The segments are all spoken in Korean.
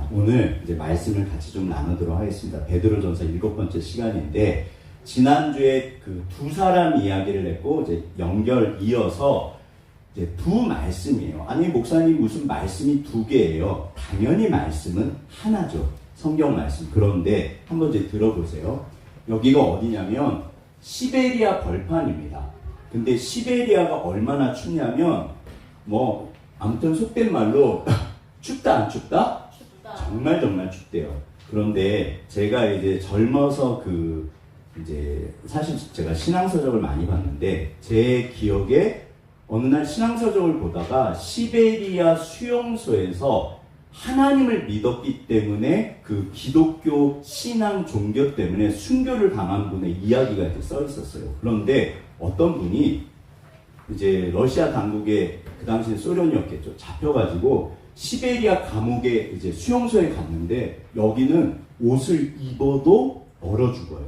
자, 오늘 이제 말씀을 같이 좀 나누도록 하겠습니다. 베드로전서 7번째 시간인데, 지난주에 그 두 사람 이야기를 했고, 이제 연결 이어서 이제 두 말씀이에요. 아니, 목사님 무슨 말씀이 두 개예요? 당연히 말씀은 하나죠. 성경 말씀. 그런데 한번 이제 들어보세요. 여기가 어디냐면 시베리아 벌판입니다. 근데 시베리아가 얼마나 춥냐면 뭐 아무튼 속된 말로 춥다 안 춥다? 춥다. 정말 춥대요. 그런데 제가 이제 젊어서 이제 사실 제가 신앙서적을 많이 봤는데 제 기억에 어느 날 신앙서적을 보다가 시베리아 수용소에서 하나님을 믿었기 때문에 그 기독교 신앙 종교 때문에 순교를 당한 분의 이야기가 이렇게 써 있었어요. 그런데 어떤 분이 이제 러시아 당국에 그 당시에 소련이었겠죠. 잡혀가지고 시베리아 감옥에 이제 수용소에 갔는데 여기는 옷을 입어도 얼어 죽어요.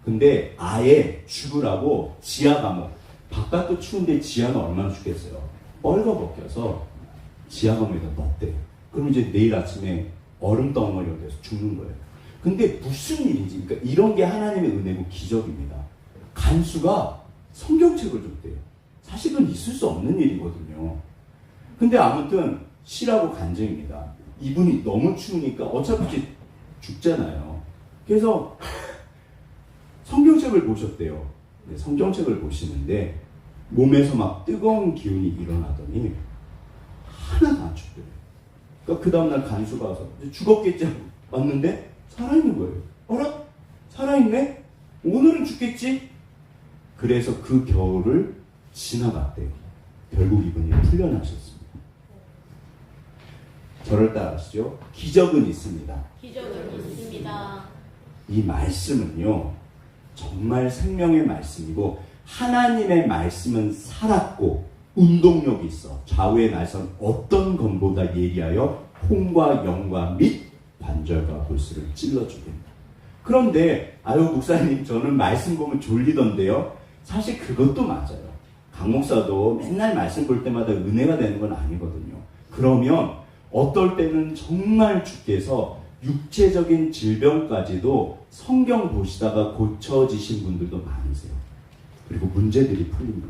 근데 아예 죽으라고 지하 감옥, 바깥도 추운데 지하는 얼마나 춥겠어요. 뻘거벗겨서 지하 감옥에다 넣었대요. 그럼 이제 내일 아침에 얼음 덩어리가 돼서 죽는 거예요. 근데 무슨 일인지, 그러니까 이런 게 하나님의 은혜고 기적입니다. 간수가 성경책을 줬대요. 사실은 있을 수 없는 일이거든요. 근데 아무튼 시라고 간증입니다. 이분이 너무 추우니까 어차피 죽잖아요. 그래서 성경책을 보셨대요. 성경책을 보시는데 몸에서 막 뜨거운 기운이 일어나더니 하나도 안 춥대요. 그러니까 그 다음날 간수가 와서 죽었겠지 하고 왔는데 살아있는 거예요. 어라? 살아있네? 오늘은 죽겠지? 그래서 그 겨울을 지나갔대요. 결국 이분이 풀려나셨습니다. 저를 따라하시죠. 기적은 있습니다. 기적은 있습니다. 이 말씀은요, 정말 생명의 말씀이고 하나님의 말씀은 살았고 운동력이 있어. 좌우의 날선 어떤 검보다 예리하여 홍과 영과 및 관절과 골수를 찔러 죽인다. 그런데 아유 목사님 저는 말씀 보면 졸리던데요. 사실 그것도 맞아요. 강 목사도 맨날 말씀 볼 때마다 은혜가 되는 건 아니거든요. 그러면 어떨 때는 정말 주께서 육체적인 질병까지도 성경 보시다가 고쳐지신 분들도 많으세요. 그리고 문제들이 풀립니다.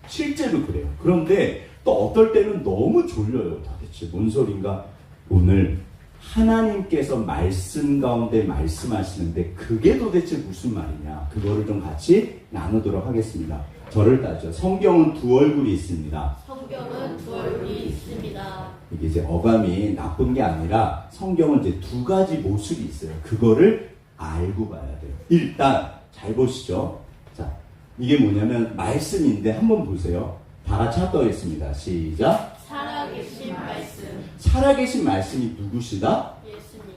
실제로 그래요. 그런데 또 어떨 때는 너무 졸려요. 도대체 뭔 소린가? 오늘 하나님께서 말씀 가운데 말씀하시는데 그게 도대체 무슨 말이냐? 그거를 좀 같이 나누도록 하겠습니다. 저를 따져. 성경은 두 얼굴이 있습니다. 성경은 두 얼굴이 있습니다. 이게 이제 어감이 나쁜 게 아니라 성경은 이제 두 가지 모습이 있어요. 그거를 알고 봐야 돼요. 일단 잘 보시죠. 자, 이게 뭐냐면 말씀인데 한번 보세요. 다 같이 합독하겠습니다. 시작. 살아계신 말씀. 살아계신 말씀이 누구시다? 예수님.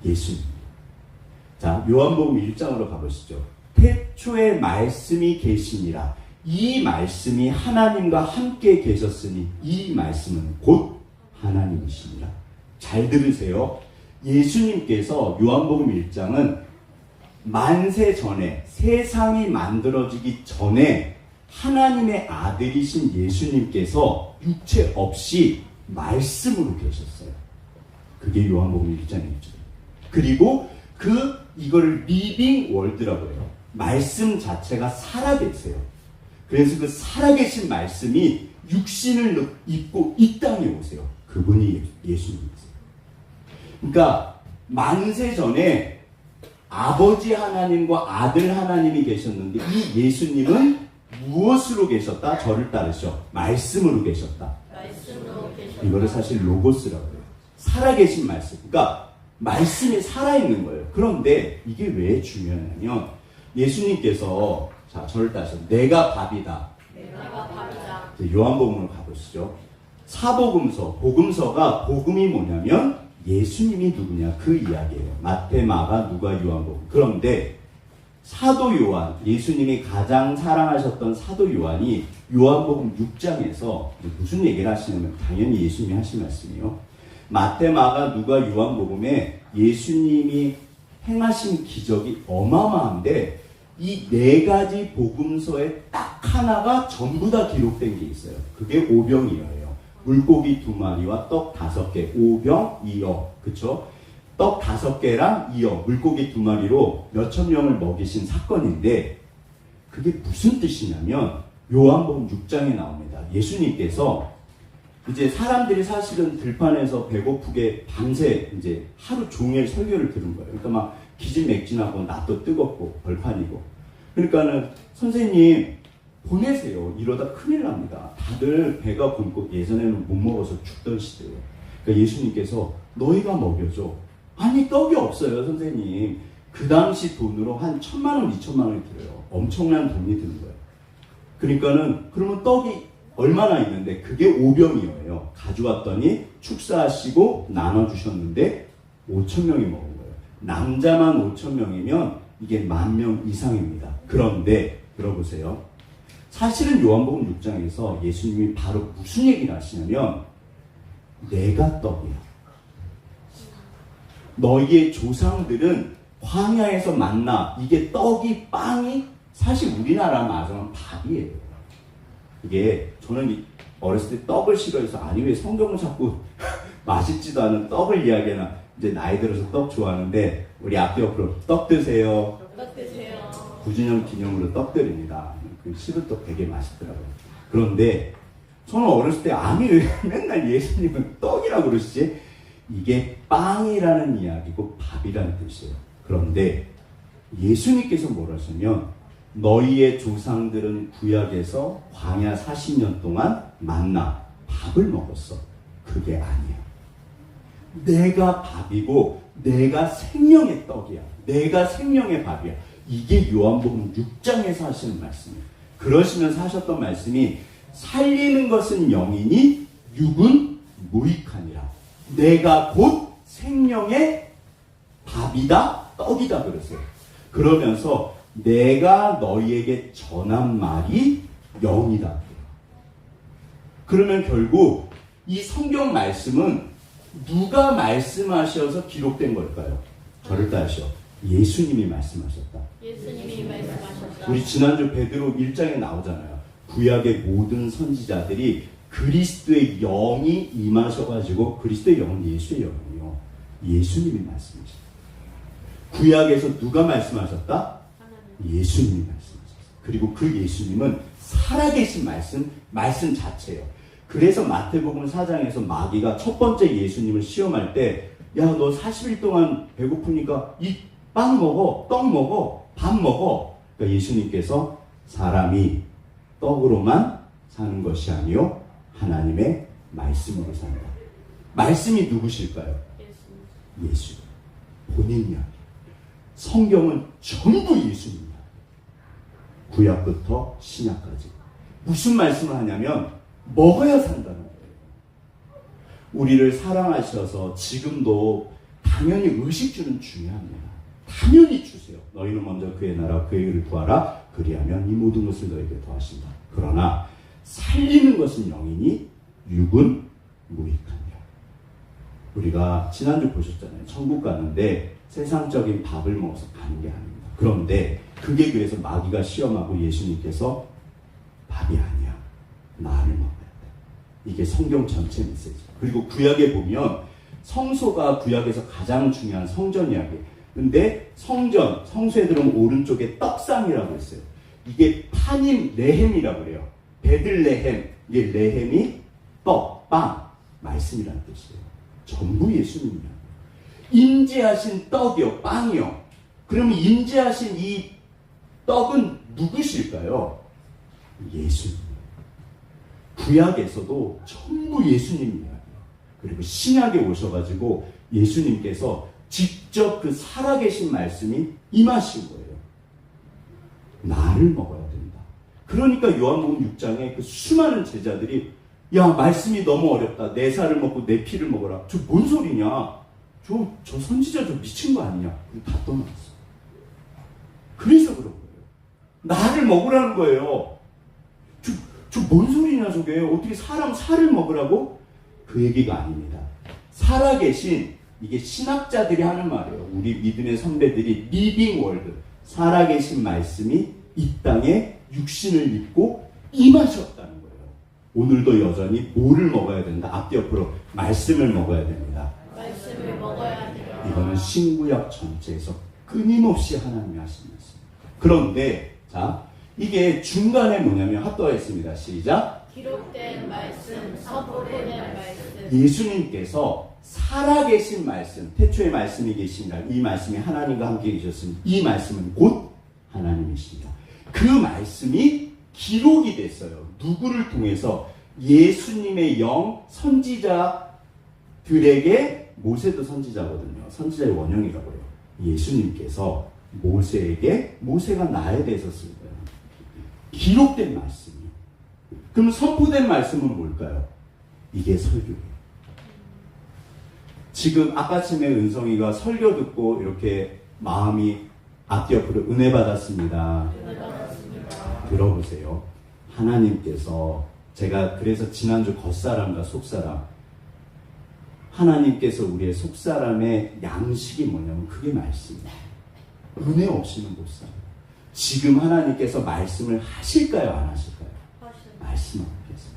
예수님. 자, 요한복음 1장으로 가보시죠. 태초에 말씀이 계시니라. 이 말씀이 하나님과 함께 계셨으니 이 말씀은 곧 하나님이시니라. 잘 들으세요. 예수님께서 요한복음 1장은 만세 전에, 세상이 만들어지기 전에 하나님의 아들이신 예수님께서 육체 없이 말씀으로 계셨어요. 그게 요한복음 1장의 입장. 그리고 이거를 리빙 월드라고 해요. 말씀 자체가 살아계세요. 그래서 그 살아계신 말씀이 육신을 입고 이 땅에 오세요. 그분이 예수님이세요. 그러니까 만세 전에 아버지 하나님과 아들 하나님이 계셨는데 이 예수님은 무엇으로 계셨다? 저를 따르시죠. 말씀으로 계셨다. 말씀으로 계셨다. 이거를 사실 로고스라고 해요. 살아계신 말씀. 그러니까 말씀이 살아있는 거예요. 그런데 이게 왜 중요하냐면 예수님께서 자, 저를 따르시죠. 내가 밥이다. 내가 밥이다. 요한복음으로 가보시죠. 사복음서, 복음서가 복음이 뭐냐면 예수님이 누구냐 그 이야기예요. 마태, 마가, 누가, 요한복음. 그런데 사도 요한, 예수님이 가장 사랑하셨던 사도 요한이 요한복음 6장에서 무슨 얘기를 하시냐면 당연히 예수님이 하신 말씀이에요. 마태, 마가, 누가, 요한복음에 예수님이 행하신 기적이 어마어마한데 이 네 가지 복음서에 딱 하나가 전부 다 기록된 게 있어요. 그게 오병이어예요. 물고기 2마리와 떡 5개, 5병 2어, 그쵸? 떡 5개랑 2어, 물고기 2마리로 몇천 명을 먹이신 사건인데, 그게 무슨 뜻이냐면, 요한복음 6장에 나옵니다. 예수님께서 이제 사람들이 사실은 들판에서 배고프게 밤새 이제 하루 종일 설교를 들은 거예요. 그러니까 막 기진맥진하고 낮도 뜨겁고 벌판이고. 그러니까는 선생님 보내세요. 이러다 큰일 납니다. 다들 배가 굶고 예전에는 못 먹어서 죽던 시대예요. 그러니까 예수님께서 너희가 먹여줘. 아니 떡이 없어요 선생님. 그 당시 돈으로 한 1,000만 원, 2,000만 원이 들어요. 엄청난 돈이 드는 거예요. 그러니까는 그러면 떡이 얼마나 있는데 그게 5병이에요. 가져왔더니 축사하시고 나눠주셨는데 5,000명이 먹은 거예요. 남자만 5,000명이면 이게 10,000명 이상입니다. 그런데 들어보세요. 사실은 요한복음 6장에서 예수님이 바로 무슨 얘기를 하시냐면 내가 떡이야. 너희의 조상들은 광야에서 만나 이게 떡이 빵이 사실 우리나라 말하면 밥이에요. 이게 저는 어렸을 때 떡을 싫어해서 아니 왜 성경을 자꾸 맛있지도 않은 떡을 이야기하나 이제 나이 들어서 떡 좋아하는데 우리 앞 옆으로 떡 드세요. 떡 드세요. 9주년 기념으로 떡 드립니다. 그 시루떡 되게 맛있더라고요. 그런데 저는 어렸을 때 아니 왜 맨날 예수님은 떡이라고 그러시지? 이게 빵이라는 이야기고 밥이라는 뜻이에요. 그런데 예수님께서 뭐라 하시냐면 너희의 조상들은 구약에서 광야 40년 동안 만나 밥을 먹었어. 그게 아니야. 내가 밥이고 내가 생명의 떡이야. 내가 생명의 밥이야. 이게 요한복음 6장에서 하시는 말씀이에요. 그러시면서 하셨던 말씀이 살리는 것은 영이니 육은 무익하니라. 내가 곧 생명의 밥이다, 떡이다 그랬어요. 그러면서 내가 너희에게 전한 말이 영이다. 그러면 결국 이 성경 말씀은 누가 말씀하셔서 기록된 걸까요? 저를 따르시오. 예수님이 말씀하셨다. 예수님이 말씀하셨다. 우리 지난주 베드로 1장에 나오잖아요. 구약의 모든 선지자들이 그리스도의 영이 임하셔가지고 그리스도의 영은 예수의 영이요. 예수님이 말씀하셨다. 구약에서 누가 말씀하셨다? 예수님이 말씀하셨어요. 그리고 그 예수님은 살아계신 말씀 자체예요. 그래서 마태복음 4장에서 마귀가 첫 번째 예수님을 시험할 때 야, 너 40일 동안 배고프니까 이 빵 먹어, 떡 먹어, 밥 먹어. 그러니까 예수님께서 사람이 떡으로만 사는 것이 아니요 하나님의 말씀으로 산다. 말씀이 누구실까요? 예수. 본인이야. 성경은 전부 예수님이야. 구약부터 신약까지. 무슨 말씀을 하냐면 먹어야 산다는 거예요. 우리를 사랑하셔서 지금도 당연히 의식주는 중요합니다. 당연히 주세요. 너희는 먼저 그의 나라 그의 의를 구하라. 그리하면 이 모든 것을 너희에게 더하신다. 그러나 살리는 것은 영이니 육은 무익하니라. 우리가 지난주 보셨잖아요. 천국 가는데 세상적인 밥을 먹어서 가는 게 아닙니다. 그런데 그게 그래서 마귀가 시험하고 예수님께서 밥이 아니야. 나를 먹어야 돼. 이게 성경 전체 메시지. 그리고 구약에 보면 성소가 구약에서 가장 중요한 성전 이야기. 근데 성소에 들어오면 오른쪽에 떡상이라고 했어요. 이게 파님 레헴이라고 그래요. 베들레헴. 이게 레헴이 떡, 빵, 말씀이라는 뜻이에요. 전부 예수님이야. 인재하신 떡이요, 빵이요. 그러면 인재하신 이 떡은 누구실까요? 예수님. 구약에서도 전부 예수님이야. 그리고 신약에 오셔가지고 예수님께서 직접 그 살아계신 말씀이 임하신 거예요. 나를 먹어야 된다. 그러니까 요한복음 6장에 그 수많은 제자들이 야 말씀이 너무 어렵다. 내 살을 먹고 내 피를 먹어라. 저 뭔 소리냐. 저 선지자 저 미친 거 아니냐. 다 떠났어. 그래서 그런 거예요. 나를 먹으라는 거예요. 저 뭔 소리냐 저게. 어떻게 사람 살을 먹으라고? 그 얘기가 아닙니다. 살아계신 이게 신학자들이 하는 말이에요. 우리 믿음의 선배들이 리빙 월드 살아계신 말씀이 이 땅에 육신을 입고 임하셨다는 거예요. 오늘도 여전히 뭐를 먹어야 된다? 앞뒤 옆으로 말씀을 먹어야 됩니다. 말씀을 먹어야 돼요. 이거는 신구약 전체에서 끊임없이 하나님이 하신 말씀. 그런데 자, 이게 중간에 뭐냐면 합도가 있습니다. 시작. 기록된 말씀, 선포된 말씀. 예수님께서 살아계신 말씀, 태초에 말씀이 계시니라. 이 말씀이 하나님과 함께 계셨습니다. 이 말씀은 곧 하나님이십니다. 그 말씀이 기록이 됐어요. 누구를 통해서? 예수님의 영 선지자들에게. 모세도 선지자거든요. 선지자의 원형이라고 해요. 예수님께서 모세에게, 모세가 나에 대해서 쓴 거예요. 기록된 말씀이요. 그럼 선포된 말씀은 뭘까요? 이게 설교예요. 지금 아까쯤에 은성이가 설교 듣고 이렇게 마음이 앞뒤 옆으로 은혜 받았습니다. 들어보세요. 하나님께서, 제가 그래서 지난주 겉사람과 속사람, 하나님께서 우리의 속사람의 양식이 뭐냐면 그게 말씀이에요. 은혜 없이는 못 살아요. 지금 하나님께서 말씀을 하실까요? 안 하실까요? 말씀 안 하겠어요.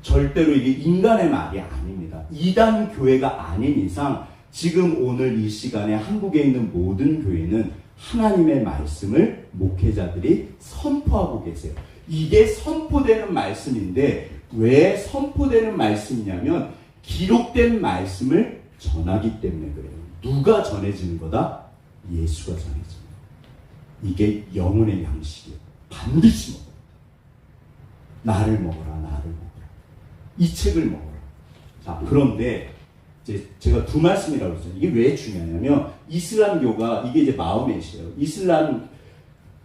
절대로 이게 인간의 말이 아닙니다. 이단 교회가 아닌 이상 지금 오늘 이 시간에 한국에 있는 모든 교회는 하나님의 말씀을 목회자들이 선포하고 계세요. 이게 선포되는 말씀인데 왜 선포되는 말씀이냐면 기록된 말씀을 전하기 때문에 그래요. 누가 전해지는 거다? 예수가 전해지는 거예요. 이게 영혼의 양식이에요. 반드시 먹어라. 나를 먹어라, 나를 먹어라. 이 책을 먹어라. 자, 그런데 이제 제가 두 말씀이라고 했어요. 이게 왜 중요하냐면 이슬람교가 이게 이제 마음에시예요. 이슬람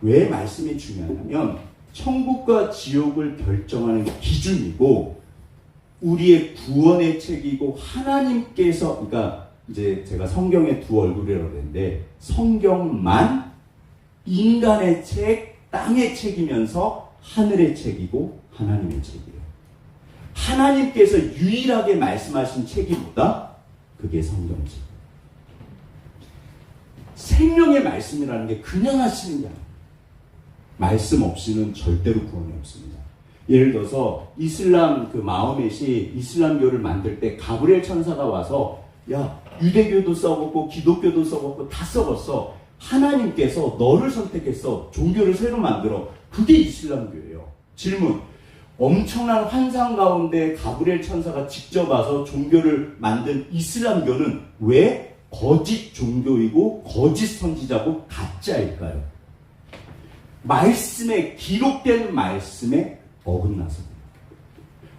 왜 말씀이 중요하냐면 천국과 지옥을 결정하는 기준이고 우리의 구원의 책이고 하나님께서, 그러니까 이제 제가 성경의 두 얼굴이라고 그랬는데 성경만 인간의 책, 땅의 책이면서 하늘의 책이고 하나님의 책이에요. 하나님께서 유일하게 말씀하신 책이 뭐다? 그게 성경책. 생명의 말씀이라는 게 그냥 하시는 게 아니에요. 말씀 없이는 절대로 구원이 없습니다. 예를 들어서 이슬람 그 마호멧이 이슬람교를 만들 때 가브리엘 천사가 와서 야, 유대교도 썩었고 기독교도 썩었고 다 썩었어. 하나님께서 너를 선택했어. 종교를 새로 만들어. 그게 이슬람교예요. 질문. 엄청난 환상 가운데 가브리엘 천사가 직접 와서 종교를 만든 이슬람교는 왜 거짓 종교이고 거짓 선지자고 가짜일까요? 말씀에, 기록된 말씀에 어긋나서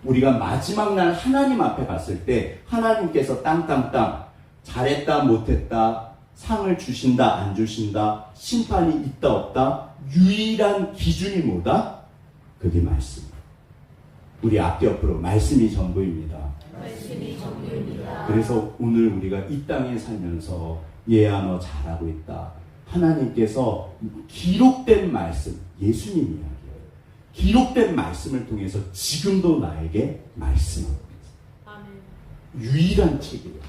우리가 마지막 날 하나님 앞에 갔을 때 하나님께서 땅땅땅 잘했다 못했다 상을 주신다 안 주신다 심판이 있다 없다 유일한 기준이 뭐다? 그게 말씀. 우리 앞뒤 옆으로 말씀이 전부입니다. 말씀이 전부입니다. 그래서 오늘 우리가 이 땅에 살면서 얘야 너 잘하고 있다. 하나님께서 기록된 말씀, 예수님 이야기예요. 기록된 말씀을 통해서 지금도 나에게 말씀하고 있어요. 유일한 책이에요.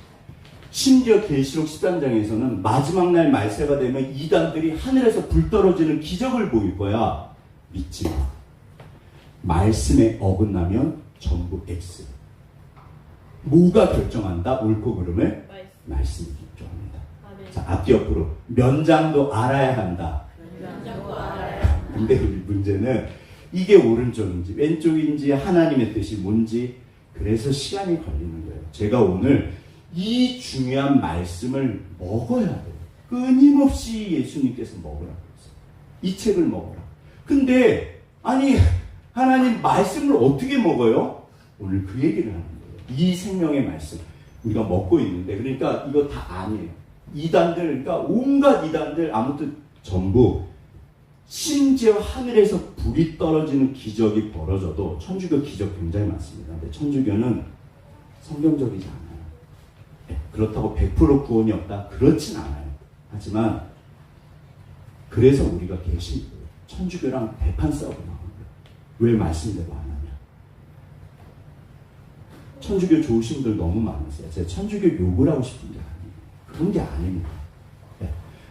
심지어 계시록 13장에서는 마지막 날 말세가 되면 이단들이 하늘에서 불 떨어지는 기적을 보일 거야. 믿지 마. 말씀에 어긋나면 전부 X. 뭐가 결정한다? 옳고 그름을? 말씀이 결정합니다. 자, 앞뒤 옆으로. 면장도 알아야 한다. 면장도 알아야 한다. 근데 우리 문제는 이게 오른쪽인지 왼쪽인지 하나님의 뜻이 뭔지 그래서 시간이 걸리는 거예요. 제가 오늘 이 중요한 말씀을 먹어야 돼요. 끊임없이 예수님께서 먹으라고 했어요. 이 책을 먹어라. 근데 아니 하나님 말씀을 어떻게 먹어요? 오늘 그 얘기를 하는 거예요. 이 생명의 말씀 우리가 먹고 있는데 그러니까 이거 다 아니에요. 이단들 그러니까 온갖 이단들 아무튼 전부 심지어 하늘에서 불이 떨어지는 기적이 벌어져도 천주교 기적 굉장히 많습니다. 근데 천주교는 성경적이지 않아요. 그렇다고 100% 구원이 없다? 그렇진 않아요. 하지만 그래서 우리가 계신 거예요. 천주교랑 대판 싸우고 나오는 거예요. 왜 말씀대로 안 하냐? 천주교 좋으신 분들 너무 많으세요. 제가 천주교 욕을 하고 싶은 게 아니에요. 그런 게 아닙니다.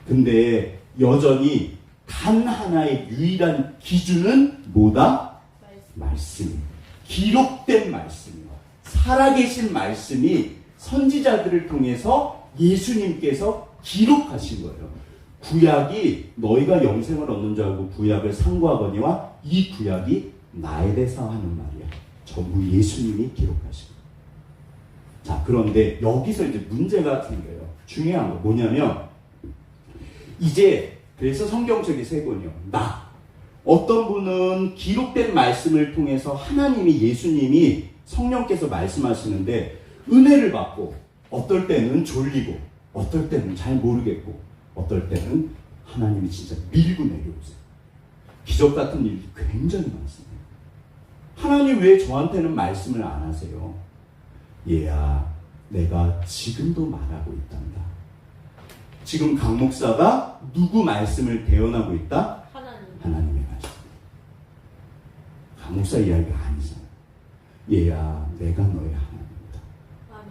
근데 여전히 단 하나의 유일한 기준은 뭐다? 말씀이에요. 기록된 말씀이요. 살아계신 말씀이 선지자들을 통해서 예수님께서 기록하신 거예요. 구약이 너희가 영생을 얻는 줄 알고 구약을 상고하거니와 이 구약이 나에 대해서 하는 말이야. 전부 예수님이 기록하신 거예요. 자, 그런데 여기서 이제 문제가 생겨요. 중요한 거 뭐냐면 이제 그래서 성경책이 세 권이요. 어떤 분은 기록된 말씀을 통해서 하나님이 예수님이 성령께서 말씀하시는데 은혜를 받고 어떨 때는 졸리고 어떨 때는 잘 모르겠고 어떨 때는 하나님이 진짜 밀고 내려오세요. 기적 같은 일이 굉장히 많습니다. 하나님 왜 저한테는 말씀을 안 하세요? 얘야, 내가 지금도 말하고 있단다. 지금 강 목사가 누구 말씀을 대언하고 있다? 하나님의 말씀. 강 목사 이야기가 아니잖아. 얘야, 내가 너의 하나님이다.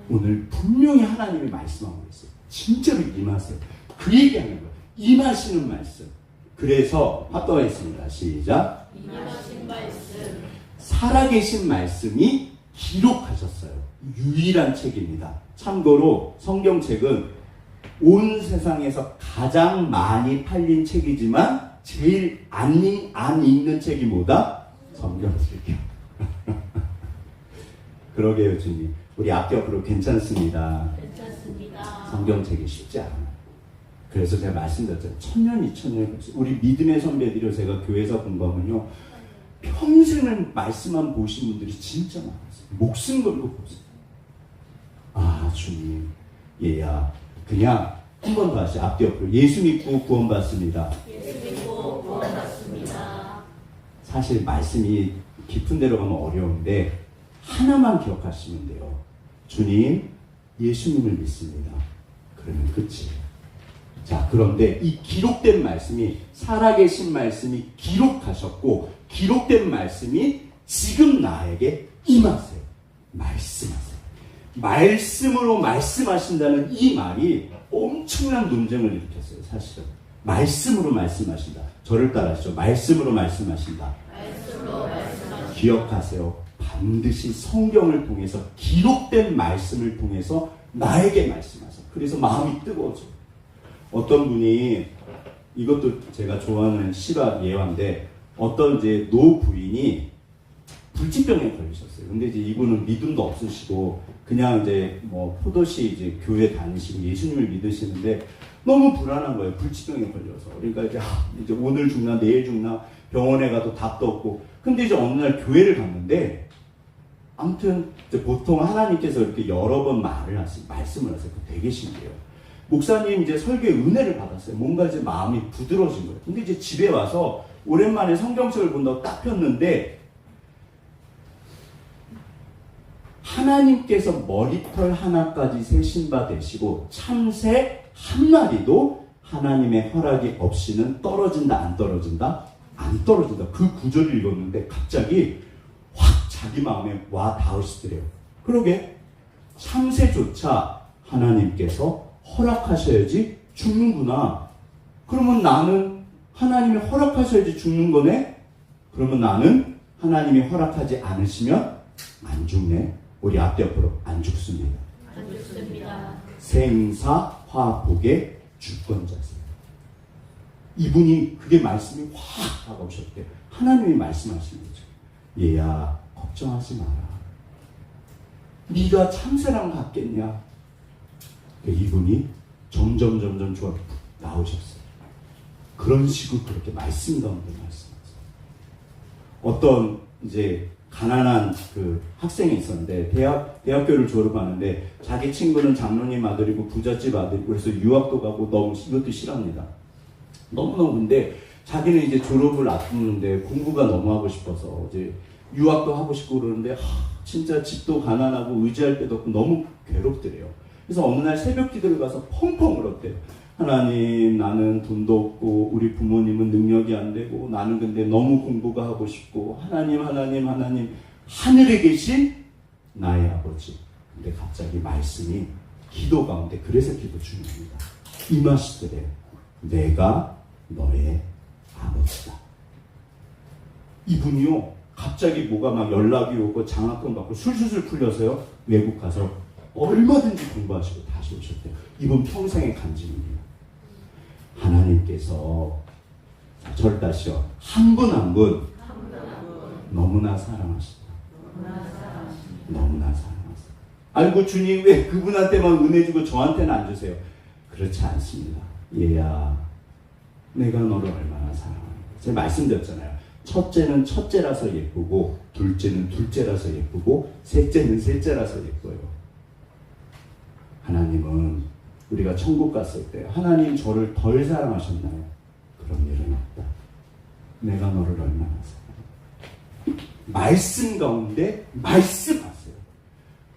오늘 분명히 하나님이 말씀하고 있어요. 진짜로 임하세요. 그 얘기하는 거예요. 임하시는 말씀. 그래서 합독하겠습니다. 시작. 임하신 말씀. 살아계신 말씀이 기록하셨어요. 유일한 책입니다. 참고로 성경책은 온 세상에서 가장 많이 팔린 책이지만 제일 안 읽는 책이 뭐다? 성경책이요. 그러게요, 주님. 우리 앞뒤로 괜찮습니다. 괜찮습니다. 성경책이 쉽지 않아요. 그래서 제가 말씀드렸잖아요. 1000년, 2000년. 우리 믿음의 선배들이 제가 교회에서 공부하면요. 평생을 말씀만 보신 분들이 진짜 많았어요. 목숨 걸고 보세요. 아, 주님. 얘야. 그냥 한 번 더 하시. 앞뒤로. 예수 믿고 구원받습니다. 예수 믿고 구원받습니다. 사실 말씀이 깊은 데로 가면 어려운데 하나만 기억하시면 돼요. 주님, 예수님을 믿습니다. 그러면 끝이에요. 자, 그런데 이 기록된 말씀이 살아계신 말씀이 기록하셨고 기록된 말씀이 지금 나에게 임하세요. 말씀하세요. 말씀으로 말씀하신다는 이 말이 엄청난 논쟁을 일으켰어요. 사실은. 말씀으로 말씀하신다. 저를 따라하시죠. 말씀으로 말씀하신다. 말씀으로 말씀하신다. 기억하세요. 반드시 성경을 통해서 기록된 말씀을 통해서 나에게 말씀하세요. 그래서 마음이 뜨거워져요. 어떤 분이 이것도 제가 좋아하는 실화 예화인데 어떤 이제 노 부인이 불치병에 걸리셨어요. 근데 이제 이분은 믿음도 없으시고 그냥 이제 뭐 포도시 이제 교회 다니시고 예수님을 믿으시는데 너무 불안한 거예요. 불치병에 걸려서. 그러니까 이제 오늘 죽나 내일 죽나 병원에 가도 답도 없고. 근데 이제 어느 날 교회를 갔는데 아무튼 이제 보통 하나님께서 이렇게 여러 번 말씀을 하세요. 되게 신기해요. 목사님 이제 설교에 은혜를 받았어요. 뭔가 이제 마음이 부드러워진 거예요. 근데 이제 집에 와서 오랜만에 성경책을 본다고 딱 폈는데 하나님께서 머리털 하나까지 세신 바 되시고 참새 한 마리도 하나님의 허락이 없이는 떨어진다 안 떨어진다? 안 떨어진다. 그 구절을 읽었는데 갑자기 확 자기 마음에 와 닿으시더래요. 그러게 참새조차 하나님께서 허락하셔야지 죽는구나. 그러면 나는 하나님이 허락하셔야지 죽는 거네? 그러면 나는 하나님이 허락하지 않으시면 안 죽네. 우리 앞뒤 옆으로 안 죽습니다. 안 죽습니다. 생사화복의 주권자세요. 이분이 그게 말씀이 확 다가오셨대요. 하나님이 말씀하시는 거죠. 얘야 걱정하지 마라. 네가 참새랑 같겠냐? 이분이 점점 좋아 나오셨어요. 그런 식으로 그렇게 말씀 가운데 말씀하세요. 어떤 이제 가난한 그 학생이 있었는데 대학교를 졸업하는데 자기 친구는 장로님 아들이고 부잣집 아들이고 그래서 유학도 가고 너무 이것도 싫어합니다. 너무너무 근데 자기는 이제 졸업을 앞두는데 공부가 너무 하고 싶어서 이제 유학도 하고 싶고 그러는데 진짜 집도 가난하고 의지할 데도 없고 너무 괴롭더래요. 그래서 어느 날 새벽 기도를 가서 펑펑 울었대요. 하나님, 나는 돈도 없고 우리 부모님은 능력이 안 되고 나는 근데 너무 공부가 하고 싶고 하나님 하늘에 계신 나의 아버지. 근데 갑자기 말씀이 기도 가운데 그래서 기도 중입니다. 임하시더래요. 내가 너의 아버지다. 이분이요 갑자기 뭐가 막 연락이 오고 장학금 받고 술술술 풀려서요. 외국 가서 얼마든지 공부하시고 다시 오셨대요. 이분 평생의 간증입니다. 하나님께서 저를 다시요. 한 분 한 분 너무나 사랑하신다. 너무나 사랑하신다. 아이고 주님 왜 그분한테만 은혜 주고 저한테는 안 주세요? 그렇지 않습니다. 얘야 내가 너를 얼마나 사랑하는가. 제가 말씀드렸잖아요. 첫째는 첫째라서 예쁘고 둘째는 둘째라서 예쁘고 셋째는 셋째라서 예뻐요. 하나님은 우리가 천국 갔을 때 하나님 저를 덜 사랑하셨나요? 그런 일은 없다. 내가 너를 얼마나 사랑해. 말씀 가운데 말씀하세요.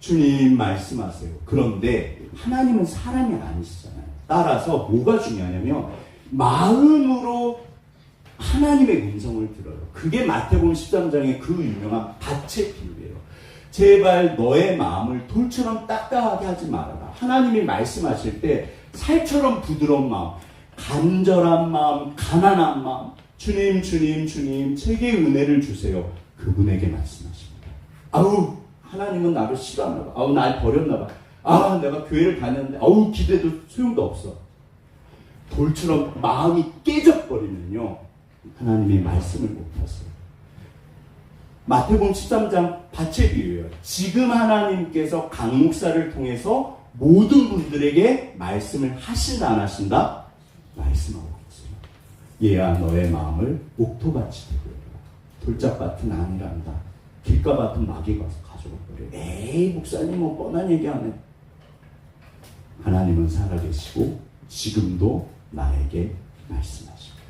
주님 말씀하세요. 그런데 하나님은 사람이 아니시잖아요. 따라서 뭐가 중요하냐면 마음으로 하나님의 음성을 들어요. 그게 마태복음 13장의 그 유명한 밭의 비유예요. 제발 너의 마음을 돌처럼 딱딱하게 하지 말아라. 하나님이 말씀하실 때 살처럼 부드러운 마음, 간절한 마음, 가난한 마음, 주님 주님 주님 제게 은혜를 주세요. 그분에게 말씀하십니다. 아우 하나님은 나를 싫어하나 봐. 아우 날 버렸나 봐. 아 내가 교회를 다녔는데 아우 기대도 소용도 없어. 돌처럼 마음이 깨져버리면요 하나님의 말씀을 못하세요. 마태복음 13장 밭의 비유예요. 지금 하나님께서 강 목사를 통해서 모든 분들에게 말씀을 하신다 안 하신다? 말씀하고 있어요. 얘야 너의 마음을 옥토밭이 되고 돌짝밭은 아니란다. 길가밭은 마귀가 가져가 버려. 에이 목사님 뭐 뻔한 얘기하네. 하나님은 살아계시고 지금도 나에게 말씀하십니다.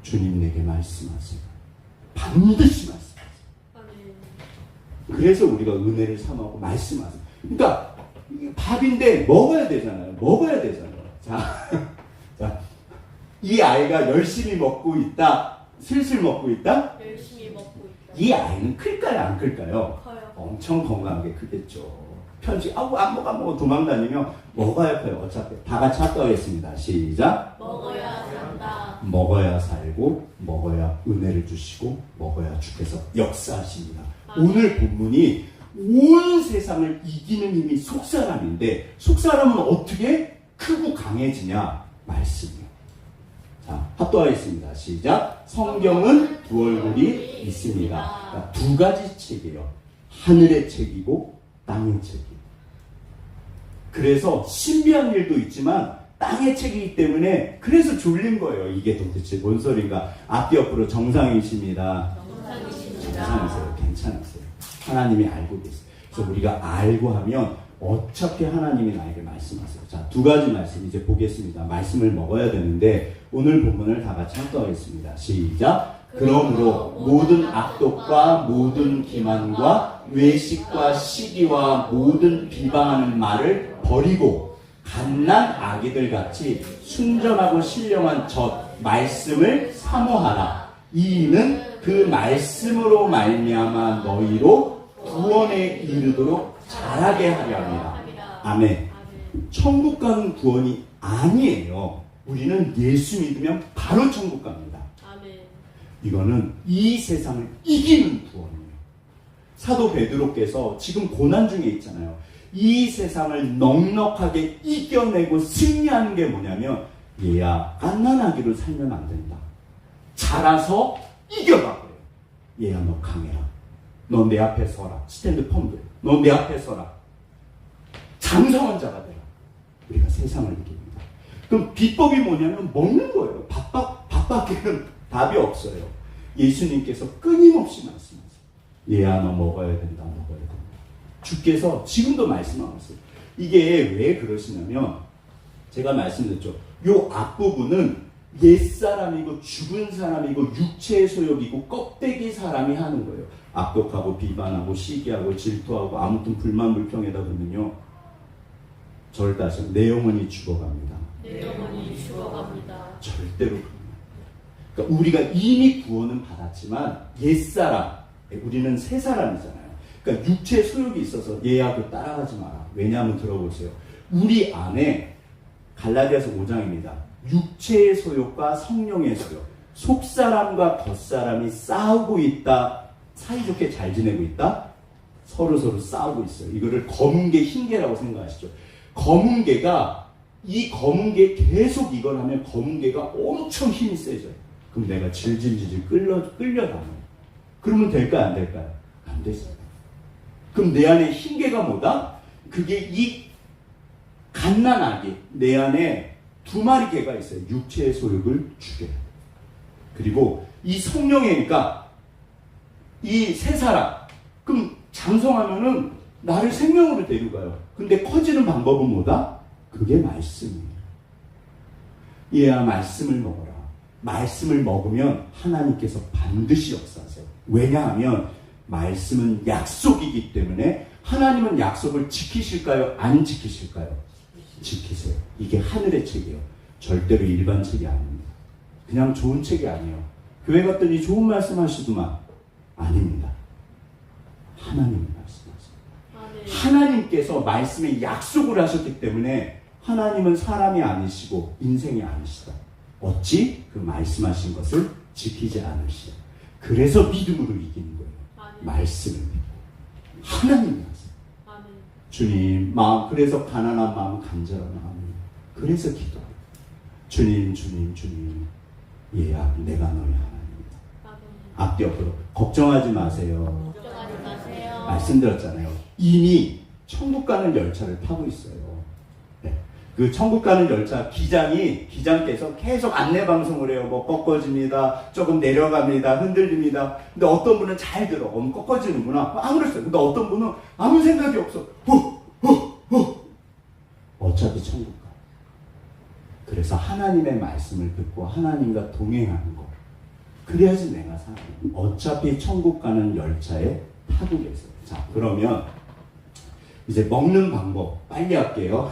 주님 내게 말씀하세요. 반드시 말씀하세요. 그래서 우리가 은혜를 삼하고 말씀하세요. 그러니까 밥인데 먹어야 되잖아요. 먹어야 되잖아요. 자, 이 아이가 열심히 먹고 있다. 슬슬 먹고 있다. 열심히 먹고 있다. 이 아이는 클까요? 안 클까요? 커요. 엄청 건강하게 크겠죠. 편식 안 먹어 도망다니면 먹어야 커요. 어차피 다 같이 합격하겠습니다. 시작. 먹어야 산다. 먹어야 살고 먹어야 은혜를 주시고 먹어야 주께서 역사하십니다. 오늘 본문이 온 세상을 이기는 힘이 속사람인데 속사람은 어떻게 크고 강해지냐? 말씀이요. 자, 합독하겠습니다. 시작. 성경은 두 얼굴이 있습니다. 그러니까 두 가지 책이에요. 하늘의 책이고 땅의 책이에요. 그래서 신비한 일도 있지만 땅의 책이기 때문에 그래서 졸린 거예요. 이게 도대체 뭔 소린가. 앞뒤 옆으로 정상이십니다. 정상이세요. 괜찮으세요. 하나님이 알고 계세요. 그래서 우리가 알고 하면 어차피 하나님이 나에게 말씀하세요. 자, 두 가지 말씀 이제 보겠습니다. 말씀을 먹어야 되는데 오늘 본문을 다 같이 합독하겠습니다. 시작. 그러므로 모든 악독과 모든 기만과 외식과 시기와 모든 비방하는 말을 버리고 갓난 아기들 같이 순전하고 신령한 젖 말씀을 사모하라. 이는 그 말씀으로 말미암아 너희로 구원에 이르도록 잘하게 하려 합니다. 아멘. 천국 가는 구원이 아니에요. 우리는 예수 믿으면 바로 천국 갑니다. 이거는 이 세상을 이기는 구원이에요. 사도 베드로께서 지금 고난 중에 있잖아요. 이 세상을 넉넉하게 이겨내고 승리하는 게 뭐냐면 얘야 갓난아기로 살면 안 된다. 자라서 이겨봐. 얘야 너 강해라. 너 내 앞에 서라. 스탠드 펌들. 너 내 앞에 서라. 장성한 자가 되라. 우리가 세상을 이깁니다. 그럼 비법이 뭐냐면 먹는 거예요. 밥밖에는 답이 없어요. 예수님께서 끊임없이 말씀하세요. 얘야 너 먹어야 된다. 먹어야 된다. 주께서 지금도 말씀하고 있어요. 이게 왜 그러시냐면 제가 말씀드렸죠. 요 앞부분은 옛사람이고 죽은 사람이고 육체의 소욕이고 껍데기 사람이 하는 거예요. 악독하고 비반하고 시기하고 질투하고 아무튼 불만 불평에다 보면요. 저를 따지면 내 영혼이 죽어갑니다. 내 영혼이 죽어갑니다. 절대로 그러니까 우리가 이미 구원은 받았지만 옛사람, 우리는 새 사람이잖아요. 그러니까 육체의 소욕이 있어서 얘야 그 따라가지 마라. 왜냐하면 들어보세요. 우리 안에 갈라디아서 5장입니다. 육체의 소욕과 성령의 소욕, 속사람과 겉사람이 싸우고 있다. 사이좋게 잘 지내고 있다? 서로 싸우고 있어요. 이거를 검은개, 흰개라고 생각하시죠. 검은개가, 이 검은개 계속 이걸 하면 검은개가 엄청 힘이 세져요. 그럼 내가 질질질질 끌려다녀요. 그러면 될까요? 안 될까요? 안 되죠. 그럼 내 안에 흰개가 뭐다? 그게 이 갓난아기, 내 안에 두 마리 개가 있어요. 육체의 소욕을 죽여요. 그리고 이 성령이니까 이 세 사람, 그럼 장성하면은 나를 생명으로 데려가요. 근데 커지는 방법은 뭐다? 그게 말씀이에요. 얘야, 말씀을 먹어라. 말씀을 먹으면 하나님께서 반드시 역사하세요. 왜냐하면 말씀은 약속이기 때문에 하나님은 약속을 지키실까요? 안 지키실까요? 지키세요. 이게 하늘의 책이에요. 절대로 일반 책이 아닙니다. 그냥 좋은 책이 아니에요. 교회 갔더니 좋은 말씀 하시더만 아닙니다. 하나님이 말씀하십니다. 하나님께서 말씀에 약속을 하셨기 때문에 하나님은 사람이 아니시고 인생이 아니시다. 어찌 그 말씀하신 것을 지키지 않으시다. 그래서 믿음으로 이기는 거예요. 말씀을 믿고 하나님 말씀. 주님 마음, 그래서 가난한 마음, 간절한 마음, 그래서 기도합니다. 주님, 얘야, 내가 너의 하나님이다. 앞뒤 옆으로 걱정하지 마세요. 말씀드렸잖아요. 이미 천국 가는 열차를 타고 있어요. 네. 그 천국 가는 열차 기장께서 계속 안내 방송을 해요. 뭐 꺾어집니다. 조금 내려갑니다. 흔들립니다. 근데 어떤 분은 잘 들어. 꺾어지는구나. 아무랬어요. 근데 어떤 분은 아무 생각이 없어. 어차피 천국 가. 그래서 하나님의 말씀을 듣고 하나님과 동행하는 거. 그래야지 내가 살아요. 어차피 천국 가는 열차에 타고 계세요. 자, 그러면 이제 먹는 방법 빨리 할게요.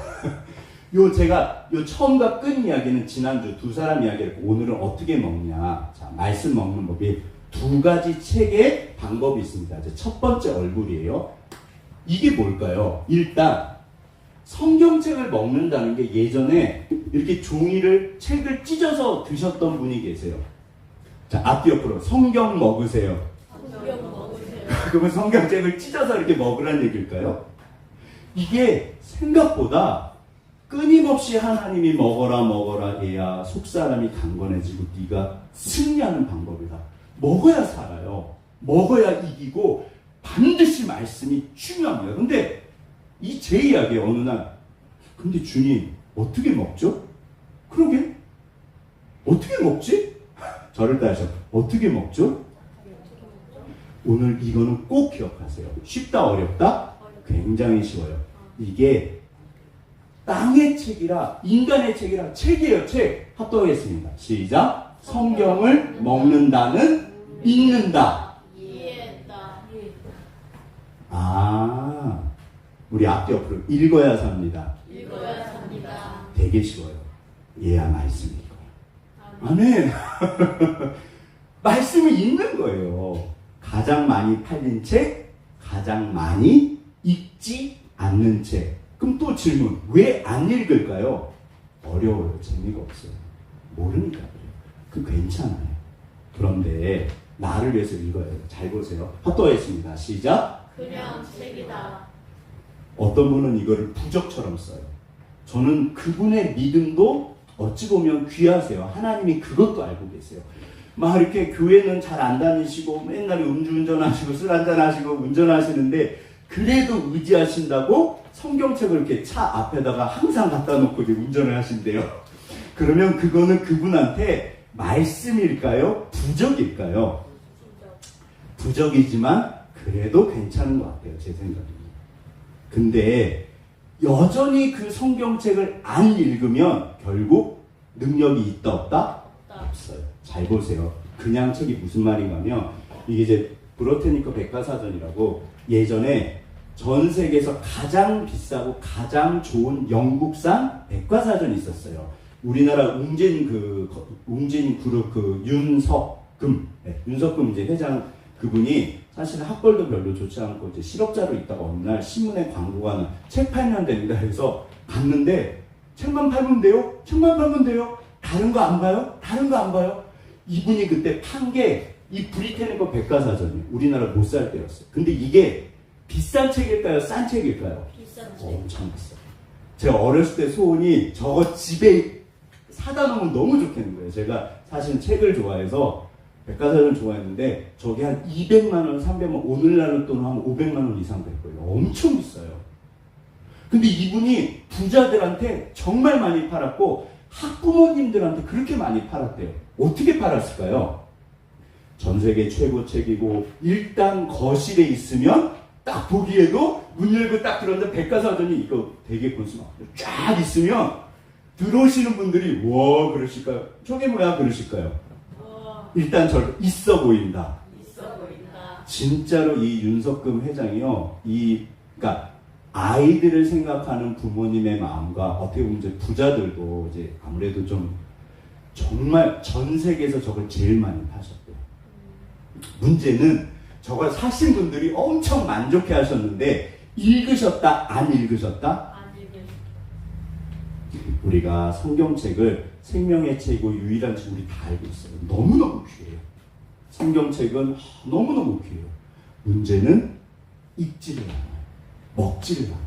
제가 처음과 끝 이야기는 지난주 두 사람 이야기를 했고, 오늘은 어떻게 먹냐. 자, 말씀 먹는 법이 두 가지 책의 방법이 있습니다. 이제 첫 번째 얼굴이에요. 이게 뭘까요? 일단 성경책을 먹는다는 게 예전에 이렇게 책을 찢어서 드셨던 분이 계세요. 자, 앞뒤 옆으로 성경 먹으세요. 그러면 성경책을 찢어서 이렇게 먹으라는 얘기일까요? 이게 생각보다 끊임없이 하나님이 먹어라 얘야 속사람이 강건해지고 네가 승리하는 방법이다. 먹어야 살아요. 먹어야 이기고 반드시 말씀이 중요합니다. 근데 이 제 이야기에 어느 날 근데 주님 어떻게 먹죠? 그러게 어떻게 먹지? 저를 따라서 어떻게 먹죠? 오늘 이거는 꼭 기억하세요. 쉽다 어렵다? 굉장히 쉬워요. 이게 땅의 책이라 인간의 책이라 책이에요. 책. 합독하겠습니다. 시작. 성경을 먹는다는 읽는다. 이해했다. 우리 앞뒤 옆으로 읽어야 삽니다. 읽어야 삽니다. 되게 쉬워요. 얘야 말씀 읽어요. 아멘. 말씀을 읽는 거예요. 가장 많이 팔린 책, 가장 많이 읽지 않는 책. 그럼 또 질문, 왜 안 읽을까요? 어려워요. 재미가 없어요. 모르니까 그래요. 그 괜찮아요. 그런데 나를 위해서 읽어야 돼요. 잘 보세요. 합독하겠습니다. 시작. 그냥 책이다. 어떤 분은 이거를 부적처럼 써요. 저는 그분의 믿음도 어찌 보면 귀하세요. 하나님이 그것도 알고 계세요. 막 이렇게 교회는 잘 안 다니시고 맨날 음주운전하시고 술 한잔하시고 운전하시는데 그래도 의지하신다고 성경책을 이렇게 차 앞에다가 항상 갖다 놓고 이제 운전을 하신대요. 그러면 그거는 그분한테 말씀일까요? 부적일까요? 부적이지만 그래도 괜찮은 것 같아요. 제 생각에는. 근데 여전히 그 성경책을 안 읽으면 결국 능력이 있다 없다? 없어요. 잘 보세요. 그냥 책이 무슨 말인가면 이게 이제 브로테니커 백과사전이라고 예전에 전 세계에서 가장 비싸고 가장 좋은 영국산 백과사전이 있었어요. 우리나라 웅진 그룹 윤석금, 윤석금 이제 회장 그분이 사실 학벌도 별로 좋지 않고 이제 실업자로 있다가 어느 날 신문에 광고가 책 팔면 됩니다. 그래서 갔는데 책만 팔면 돼요? 책만 팔면 돼요? 다른 거 안 봐요? 다른 거 안 봐요? 이분이 그때 판 게 이 브리테니커 백과사전이 우리나라 못 살 때였어요. 근데 이게 비싼 책일까요? 싼 책일까요? 비싼 책. 엄청 비싸요. 제가 어렸을 때 소원이 저거 집에 사다 놓으면 너무 좋겠는 거예요. 제가 사실 책을 좋아해서 백과사전을 좋아했는데 저게 한 200만 원, 300만 원, 오늘날은 또는 한 500만 원 이상 될 거예요. 엄청 비싸요. 근데 이분이 부자들한테 정말 많이 팔았고 학부모님들한테 그렇게 많이 팔았대요. 어떻게 팔았을까요? 전 세계 최고 책이고 일단 거실에 있으면 딱 보기에도 문 열고 딱 들었는데 백과사전이 이거 되게 본수막 쫙 있으면 들어오시는 분들이 와 그러실까요? 저게 뭐야 그러실까요? 일단 저 있어 보인다. 있어 보인다. 진짜로 이 윤석금 회장이요, 그러니까 아이들을 생각하는 부모님의 마음과 어떻게 보면 이제 부자들도 이제 아무래도 좀 정말 전 세계에서 저걸 제일 많이 파셨대요. 문제는 저걸 사신 분들이 엄청 만족해 하셨는데 읽으셨다, 안 읽으셨다? 안 읽으. 우리가 성경책을 생명의 책이고 유일한 책 우리 다 알고 있어요. 너무너무 귀해요. 성경책은 너무너무 귀해요. 문제는 읽지를 않아요. 먹지를 않아요.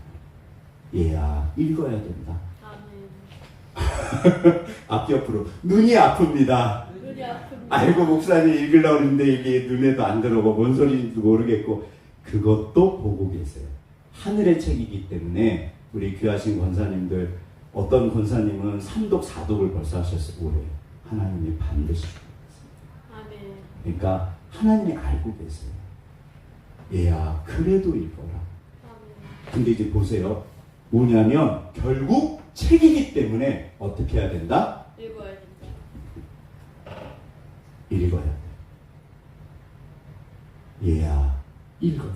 얘야 읽어야 된다. 아멘. 앞 옆으로 눈이 아픕니다. 눈이 아픕니다. 아이고 목사님 읽으려고 했는데 이게 눈에도 안 들어오고 뭔 소리인지도 모르겠고 그것도 보고 계세요. 하늘의 책이기 때문에 우리 귀하신 권사님들 어떤 권사님은 3독 4독을 벌써 하셨어요. 올해 하나님이 반드시 주겠습니다. 아멘. 그러니까 하나님이 알고 계세요. 얘야 그래도 읽어라. 아멘. 근데 이제 보세요. 뭐냐면 결국 책이기 때문에 어떻게 해야 된다? 읽어야 된다. 읽어야 돼. 얘야 읽어라.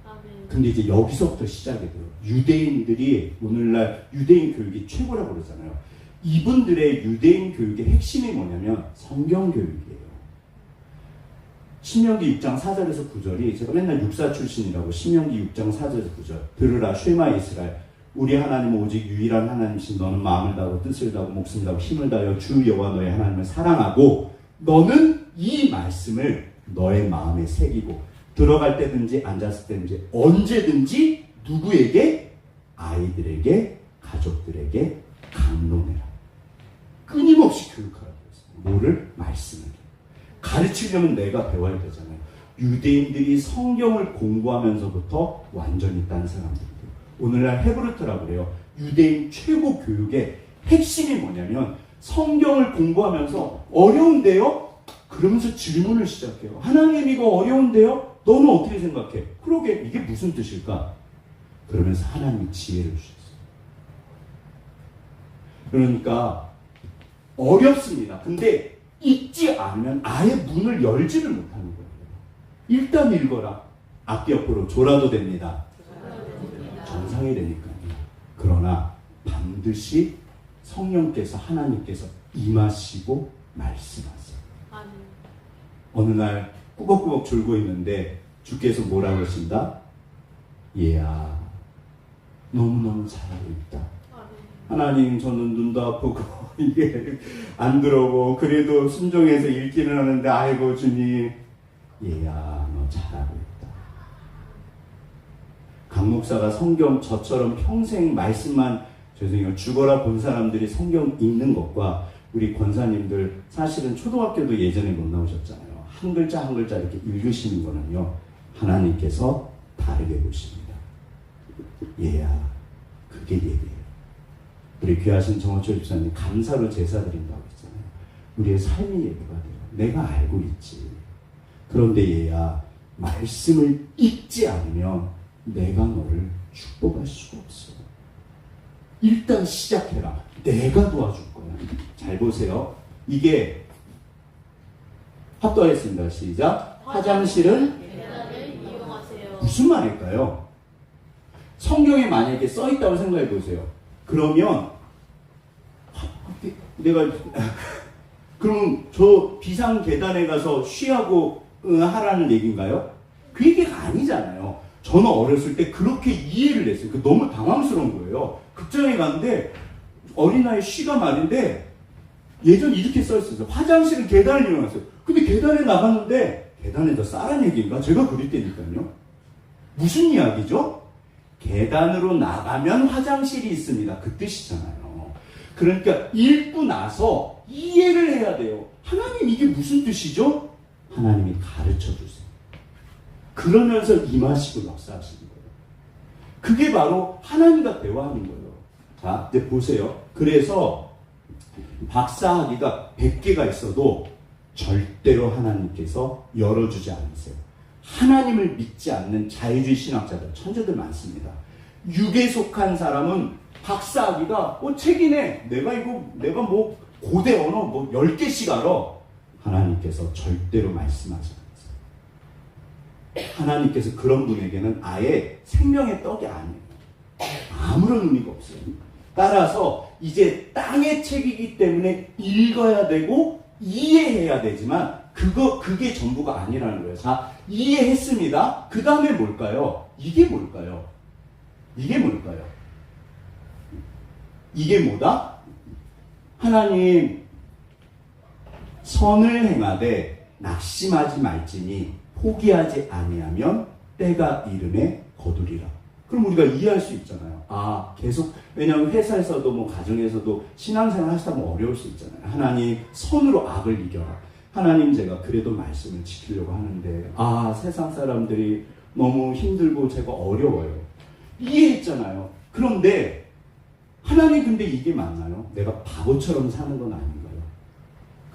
아멘. 근데 이제 여기서부터 시작이 돼요. 유대인들이 오늘날 유대인 교육이 최고라고 그러잖아요. 이분들의 유대인 교육의 핵심이 뭐냐면 성경 교육이에요. 신명기 6장 4절에서 9절이 제가 맨날 육사 출신이라고 신명기 6장 4절에서 9절 들으라 쉐마 이스라엘 우리 하나님은 오직 유일한 하나님이신 너는 마음을 다하고 뜻을 다하고 목숨을 다하고 힘을 다하여 주 여호와 너의 하나님을 사랑하고 너는 이 말씀을 너의 마음에 새기고 들어갈 때든지 앉았을 때든지 언제든지 누구에게? 아이들에게 가족들에게 강론해라. 끊임없이 교육하라고 했어요. 뭐를? 말씀을. 가르치려면 내가 배워야 되잖아요. 유대인들이 성경을 공부하면서부터 완전히 딴 사람들이에요. 오늘날 헤브르트라고 그래요. 유대인 최고 교육의 핵심이 뭐냐면 성경을 공부하면서 어려운데요? 그러면서 질문을 시작해요. 하나님 이거 어려운데요? 너는 어떻게 생각해? 그러게 이게 무슨 뜻일까? 그러면서 하나님이 지혜를 주셨어요. 그러니까 어렵습니다. 근데 읽지 않으면 아예 문을 열지를 못하는 거예요. 일단 읽어라. 앞뒤 옆으로 졸아도 됩니다. 정상이 되니까요. 그러나 반드시 성령께서 하나님께서 임하시고 말씀하세요. 아멘. 어느 날 꾸벅꾸벅 졸고 있는데 주께서 뭐라고 하신다? 얘야 너무너무 잘하고 있다. 아멘. 하나님 저는 눈도 아프고 이게 안 들어오고 그래도 순종해서 읽기는 하는데 아이고 주님 얘야 너 잘하고 있다. 강 목사가 성경 저처럼 평생 말씀만 죄송해요 죽어라 본 사람들이 성경 읽는 것과 우리 권사님들 사실은 초등학교도 예전에 못 나오셨잖아요. 한 글자 한 글자 이렇게 읽으시는 거는요 하나님께서 다르게 보십니다. 얘야 그게 예배예요. 우리 귀하신 정원철 집사님 감사로 제사 드린다고 했잖아요. 우리의 삶이 예배가 돼요. 내가 알고 있지. 그런데 얘야 말씀을 읽지 않으면 내가 너를 축복할 수가 없어. 일단 시작해라. 내가 도와줄 거야. 잘 보세요. 이게 합도하겠습니다. 시작. 화장실은 계단을 이용하세요. 무슨 말일까요? 성경에 만약에 써있다고 생각해 보세요. 그러면 내가 그럼 저 비상 계단에 가서 쉬하고 하라는 얘기인가요? 그 얘기가 아니잖아요. 저는 어렸을 때 그렇게 이해를 했어요. 너무 당황스러운 거예요. 극장에 갔는데 어린아이 쉬가 말인데 예전 이렇게 써있었어요. 화장실은 계단을 이용하세요. 근데 계단에 나갔는데 계단에다 싸란 얘기인가? 제가 그릴 때니까요. 무슨 이야기죠? 계단으로 나가면 화장실이 있습니다. 그 뜻이잖아요. 그러니까 읽고 나서 이해를 해야 돼요. 하나님 이게 무슨 뜻이죠? 하나님이 가르쳐 주세요. 그러면서 임하시고 역사하시는 거예요. 그게 바로 하나님과 대화하는 거예요. 자, 이제 보세요. 그래서 박사학위가 100개가 있어도 절대로 하나님께서 열어주지 않으세요. 하나님을 믿지 않는 자유주의 신학자들, 천재들 많습니다. 육에 속한 사람은 박사학위가 책이네. 내가 뭐 고대 언어 10개씩 알아. 하나님께서 절대로 말씀하지 않으세요. 하나님께서 그런 분에게는 아예 생명의 떡이 아니에요. 아무런 의미가 없어요. 따라서 이제 땅의 책이기 때문에 읽어야 되고 이해해야 되지만 그게 전부가 아니라는 거예요. 자, 이해했습니다. 그 다음에 뭘까요? 이게 뭘까요? 이게 뭘까요? 이게 뭐다? 하나님 선을 행하되 낙심하지 말지니 포기하지 아니하면 때가 이름에 거두리라. 그럼 우리가 이해할 수 있잖아요. 아, 계속, 왜냐하면 회사에서도 가정에서도 신앙생활 하시다 보면 어려울 수 있잖아요. 하나님, 선으로 악을 이겨라. 하나님, 제가 그래도 말씀을 지키려고 하는데, 세상 사람들이 너무 힘들고 제가 어려워요. 이해했잖아요. 그런데, 하나님, 근데 이게 맞나요? 내가 바보처럼 사는 건 아닌가요?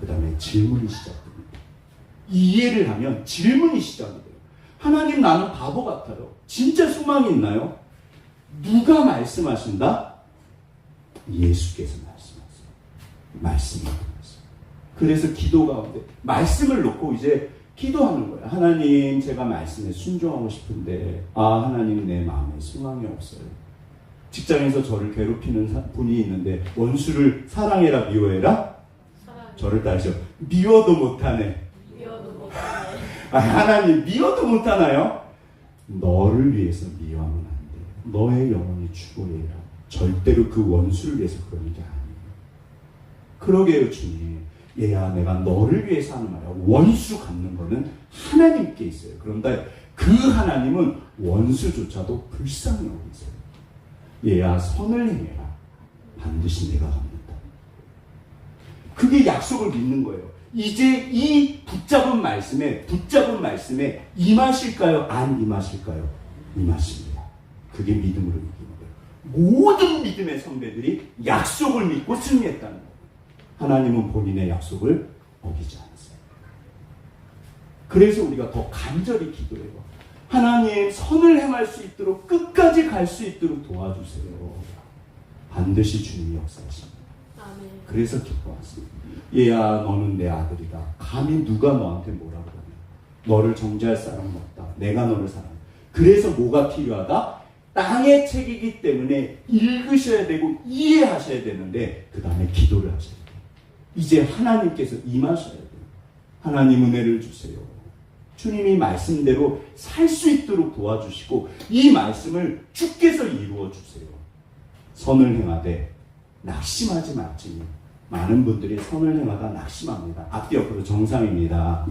그 다음에 질문이 시작됩니다. 이해를 하면 질문이 시작이 돼요. 하나님, 나는 바보 같아요. 진짜 소망이 있나요? 누가 말씀하신다? 예수께서 말씀하세요. 말씀이 말씀. 그래서 기도 가운데 말씀을 놓고 이제 기도하는 거예요. 하나님, 제가 말씀에 순종하고 싶은데 하나님, 내 마음에 소망이 없어요. 직장에서 저를 괴롭히는 분이 있는데 원수를 사랑해라 미워해라? 저를 따르셔. 미워도 못하네. 하나님, 미워도 못하나요? 너를 위해서 미워하면 안 돼. 너의 영혼이 추구해라. 절대로 그 원수를 위해서 그러는 게 아니에요. 그러게요, 주님. 얘야, 내가 너를 위해서 하는 말이야. 원수 갚는 거는 하나님께 있어요. 그런데 그 하나님은 원수조차도 불쌍히 여기세요. 얘야, 선을 행해라. 반드시 내가 갚는다. 그게 약속을 믿는 거예요. 이제 이 붙잡은 말씀에 임하실까요? 안 임하실까요? 임하십니다. 그게 믿음으로 이기는 거예요. 모든 믿음의 선배들이 약속을 믿고 승리했다는 거예요. 하나님은 본인의 약속을 어기지 않았어요. 그래서 우리가 더 간절히 기도해요. 하나님, 선을 행할 수 있도록 끝까지 갈 수 있도록 도와주세요. 반드시 주님이 역사하십니다. 아멘. 그래서 기뻐하십니다. 얘야, 너는 내 아들이다. 감히 누가 너한테 뭐라고 하냐. 너를 정죄할 사람은 없다. 내가 너를 사랑한다. 그래서 뭐가 필요하다? 땅의 책이기 때문에 읽으셔야 되고 이해하셔야 되는데 그 다음에 기도를 하셔야 돼요. 이제 하나님께서 임하셔야 돼요. 하나님, 은혜를 주세요. 주님이 말씀대로 살 수 있도록 도와주시고 이 말씀을 주께서 이루어 주세요. 선을 행하되 낙심하지 말지니. 많은 분들이 선을 행하다 낙심합니다. 앞뒤 옆으로 정상입니다.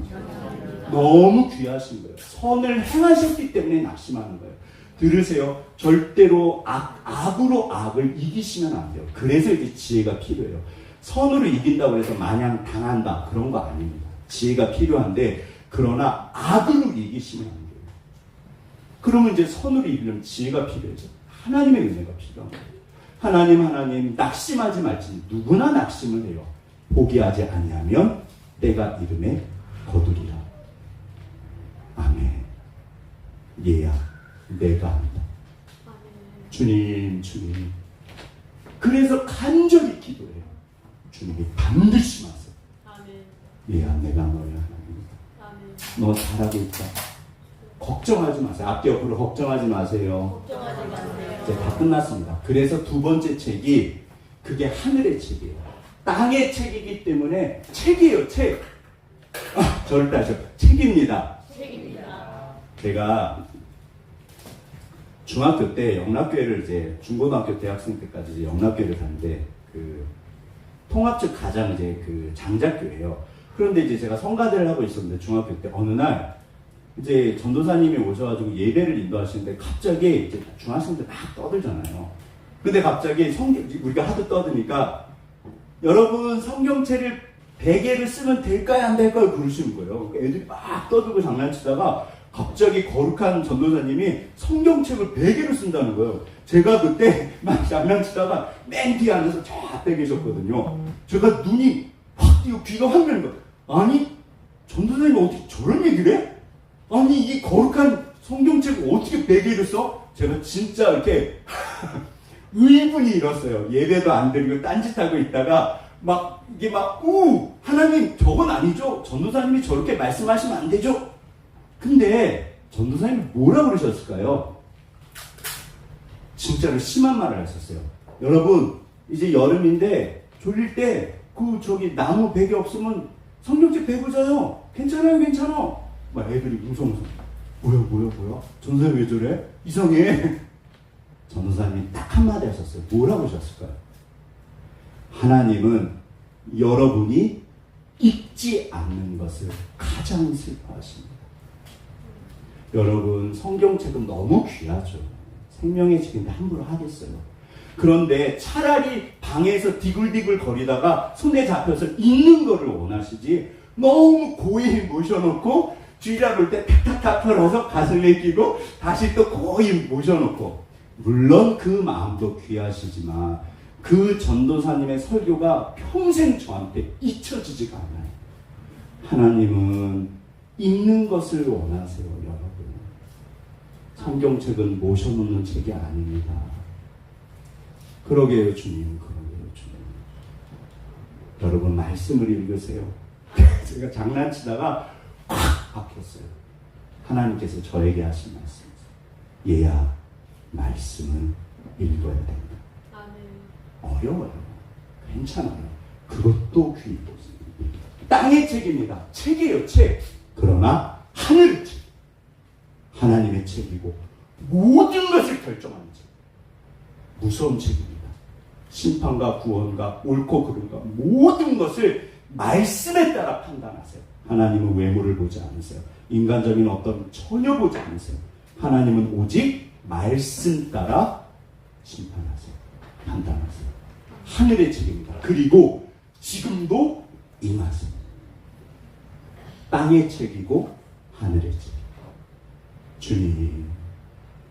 너무 귀하신 거예요. 선을 행하셨기 때문에 낙심하는 거예요. 들으세요. 절대로 악으로 악을 이기시면 안 돼요. 그래서 이제 지혜가 필요해요. 선으로 이긴다고 해서 마냥 당한다, 그런 거 아닙니다. 지혜가 필요한데, 그러나 악으로 이기시면 안 돼요. 그러면 이제 선으로 이기려면 지혜가 필요해요. 하나님의 은혜가 필요한 거예요. 하나님, 낙심하지 말지. 누구나 낙심을 해요. 포기하지 아니하면 때가 이름에 거두리라. 아멘. 얘야, 내가 한다. 주님. 그래서 간절히 기도해요. 주님이 반드시 마세요. 얘야, 내가 너의 하나님이다. 너 잘하고 있다. 걱정하지 마세요. 앞뒤 옆으로 걱정하지 마세요. 이제 다 끝났습니다. 그래서 두 번째 책이 그게 하늘의 책이에요. 땅의 책이기 때문에 책이에요. 책. 저를 따져. 책입니다. 제가 중학교 때 영락교회를 이제 중고등학교 대학생 때까지 이제 영락교회를 갔는데 그 통합적 가장 이제 그 장작교회예요. 그런데 이제 제가 성가대를 하고 있었는데 중학교 때 어느 날 이제 전도사님이 오셔가지고 예배를 인도하시는데 갑자기 이제 중학생들 막 떠들잖아요. 근데 갑자기 우리가 하도 떠드니까 여러분 성경책을 100개를 쓰면 될까요 안 될까요 그러시는 거예요. 그러니까 애들이 막 떠들고 장난치다가 갑자기 거룩한 전도사님이 성경책을 100개를 쓴다는 거예요. 제가 그때 막 장난치다가 맨 뒤에 앉아서 저 앞에 계셨거든요. 제가 눈이 확 띄고 귀가 확 열린 거예요. 아니 전도사님이 어떻게 저런 얘기를 해? 아니 이 거룩한 성경책을 어떻게 100개를 써? 제가 진짜 이렇게 의분이 일었어요. 예배도 안 드리고 딴짓하고 있다가 막 이게 막 하나님 저건 아니죠? 전도사님이 저렇게 말씀하시면 안 되죠? 근데 전도사님이 뭐라고 그러셨을까요? 진짜로 심한 말을 하셨어요. 여러분 이제 여름인데 졸릴 때 저기 나무 베개 없으면 성경책 베고자요. 괜찮아요 괜찮아. 막 애들이 웅성웅성 뭐야 전도사님 왜 저래? 이상해. 전도사님이 딱 한마디 하셨어요. 뭐라고 하셨을까요? 하나님은 여러분이 읽지 않는 것을 가장 슬퍼하십니다. 여러분 성경책은 너무 귀하죠. 생명의 책인데 함부로 하겠어요. 그런데 차라리 방에서 디굴디굴 거리다가 손에 잡혀서 읽는 거를 원하시지 너무 고이 모셔놓고 쥐라 볼 때 탁탁탁 털어서 가슴에 끼고 다시 또 고이 모셔놓고 물론 그 마음도 귀하시지만 그 전도사님의 설교가 평생 저한테 잊혀지지가 않아요. 하나님은 읽는 것을 원하세요, 여러분. 성경책은 모셔놓는 책이 아닙니다. 그러게요, 주님. 그러게요, 주님. 여러분, 말씀을 읽으세요. 제가 장난치다가 꽉 박혔어요. 하나님께서 저에게 하신 말씀. 얘야, 말씀을 읽어야 된다. 어려워요. 괜찮아요. 그것도 귀고 땅의 책입니다. 책이에요, 책. 그러나 하늘의 책. 하나님의 책이고 모든 것을 결정하는 책. 무서운 책입니다. 심판과 구원과 옳고 그른가 모든 것을 말씀에 따라 판단하세요. 하나님은 외모를 보지 않으세요. 인간적인 어떤 전혀 보지 않으세요. 하나님은 오직 말씀 따라 심판하세요. 판단하세요. 하늘의 책입니다. 그리고 지금도 임하세요. 땅의 책이고 하늘의 책. 주님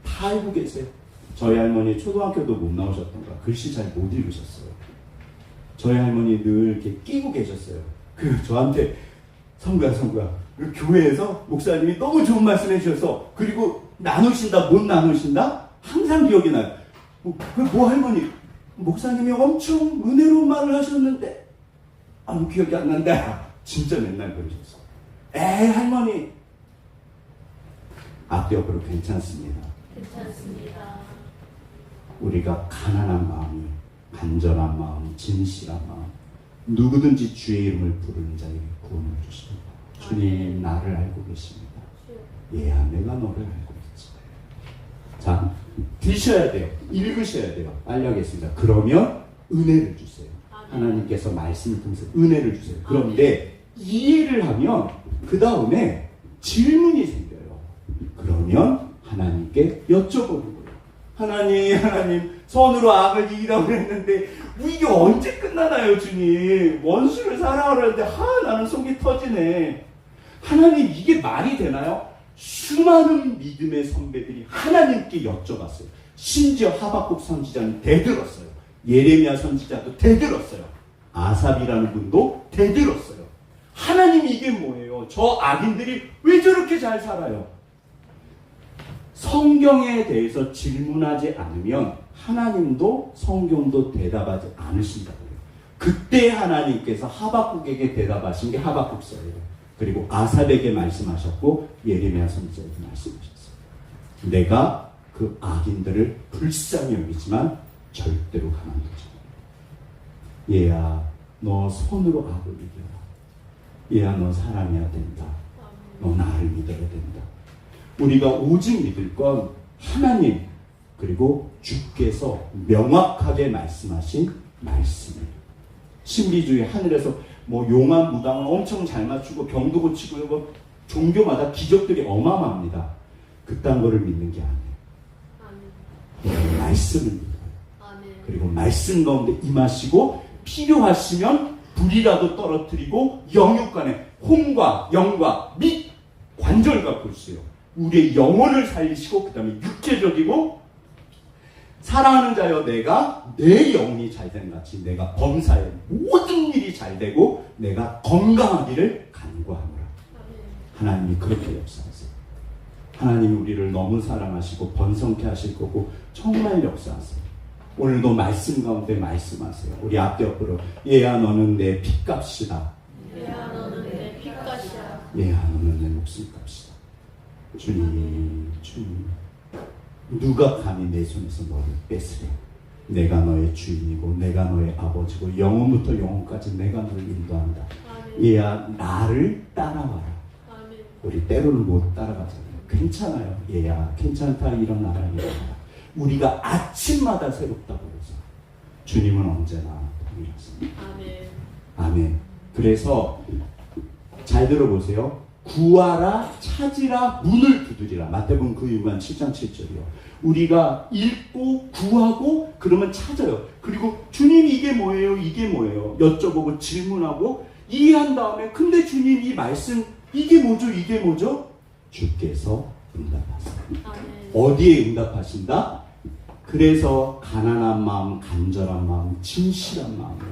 다 알고 계세요. 저희 할머니 초등학교도 못 나오셨던가 글씨 잘 못 읽으셨어요. 저희 할머니 늘 이렇게 끼고 계셨어요. 저한테 성구야 교회에서 목사님이 너무 좋은 말씀 해주셔서 그리고 나누신다 못 나누신다 항상 기억이 나요. 뭐 할머니 목사님이 엄청 은혜로운 말을 하셨는데 아무 기억이 안 난다. 진짜 맨날 그러셨어. 에이 할머니 앞뒤엎으로 괜찮습니다. 괜찮습니다. 우리가 가난한 마음이 간절한 마음, 진실한 마음 누구든지 주의 이름을 부르는 자에게 구원을 주십니다. 주님 나를 알고 계십니다. 얘야 내가 너를 알고 있지. 자 드셔야 돼요. 읽으셔야 돼요. 빨리 하겠습니다. 그러면 은혜를 주세요. 하나님께서 말씀을 통해서 은혜를 주세요. 그런데 이해를 하면 그 다음에 질문이 생겨요. 그러면 하나님께 여쭤보는 거예요. 하나님 선으로 악을 이기라고 했는데 이게 언제 끝나나요 주님. 원수를 사랑하려는데 나는 속이 터지네. 하나님 이게 말이 되나요? 수많은 믿음의 선배들이 하나님께 여쭤봤어요. 심지어 하박국 선지자는 대들었어요. 예레미야 선지자도 대들었어요. 아삽이라는 분도 대들었어요. 하나님 이게 뭐예요? 저 악인들이 왜 저렇게 잘 살아요? 성경에 대해서 질문하지 않으면 하나님도 성경도 대답하지 않으신다고요. 그때 하나님께서 하박국에게 대답하신 게 하박국서예요. 그리고 아삽에게 말씀하셨고 예레미야 선지자에게 말씀하셨어요. 내가 그 악인들을 불쌍히 여기지만 절대로 가만두지 않아. 얘야 너 손으로 악을 이겨라. 얘야 너 사랑해야 된다. 너 나를 믿어야 된다. 우리가 오직 믿을 건 하나님 그리고 주께서 명확하게 말씀하신 말씀을 신비주의 하늘에서 뭐 용한 무당을 엄청 잘 맞추고 병도 고치고 뭐 종교마다 기적들이 어마어마합니다. 그딴 거를 믿는 게 아니에요. 아멘. 말씀을 믿어요. 아멘. 그리고 말씀 가운데 임하시고 필요하시면 불이라도 떨어뜨리고 영육간에 혼과 영과 및 관절과 골수요. 우리의 영혼을 살리시고 그 다음에 육체적이고 사랑하는 자여 내가 내 영혼이 잘된 같이 내가 범사의 모든 일이 잘되고 내가 건강하기를 간구하노라. 아멘. 하나님이 그렇게 역사하세요. 하나님이 우리를 너무 사랑하시고 번성케 하실 거고 정말 역사하세요. 오늘도 말씀 가운데 말씀하세요. 우리 앞에 옆으로 얘야 너는 내 핏값이다. 얘야 너는 내 핏값이야. 얘야 너는 내 목숨값이다. 주님 주님 누가 감히 내 손에서 너를 뺏으려. 내가 너의 주인이고 내가 너의 아버지고 영혼부터 영혼까지 내가 너를 인도한다. 아멘. 얘야 나를 따라와라. 아멘. 우리 때로는 못 따라가잖아요. 괜찮아요. 얘야 괜찮다 일어나라 일어나라. 우리가 아침마다 새롭다고 그래서 주님은 언제나 동일하십니다. 아멘. 아멘. 그래서 잘 들어보세요. 구하라 찾으라 문을 두드리라. 마태복음 그 6만 7장 7절이요. 우리가 읽고 구하고 그러면 찾아요. 그리고 주님 이게 뭐예요? 이게 뭐예요? 여쭤보고 질문하고 이해한 다음에 근데 주님 이 말씀 이게 뭐죠? 이게 뭐죠? 주께서 응답하세요. 아멘. 어디에 응답하신다? 그래서 가난한 마음, 간절한 마음, 진실한 마음으로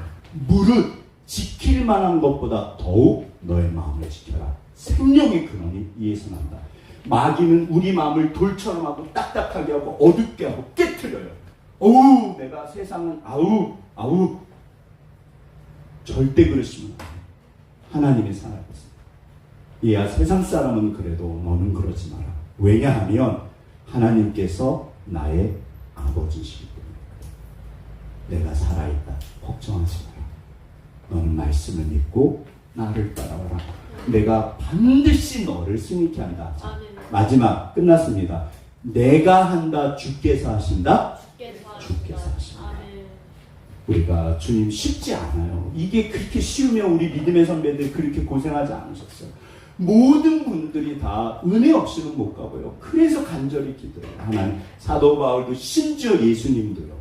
무릇 지킬 만한 것보다 더욱 너의 마음을 지켜라. 생명의 근원이 이에서 난다. 마귀는 우리 마음을 돌처럼 하고 딱딱하게 하고 어둡게 하고 깨트려요. 어우 내가 세상은 아우 절대 그러시면 안 돼요. 하나님이 살아계세요. 얘야 세상 사람은 그래도 너는 그러지 마라. 왜냐하면 하나님께서 나의 아버지시기 때문에 내가 살아있다. 걱정하지 마라. 너는 말씀을 믿고 나를 따라와라. 내가 반드시 너를 승리케 한다. 자, 아멘. 마지막 끝났습니다. 내가 한다. 주께서 하신다. 주께서 하신다. 아멘. 우리가 주님 쉽지 않아요. 이게 그렇게 쉬우면 우리 믿음의 선배들 그렇게 고생하지 않으셨어요. 모든 분들이 다 은혜 없이는 못 가고요. 그래서 간절히 기도해요. 하나님 사도 바울도 심지어 예수님도요.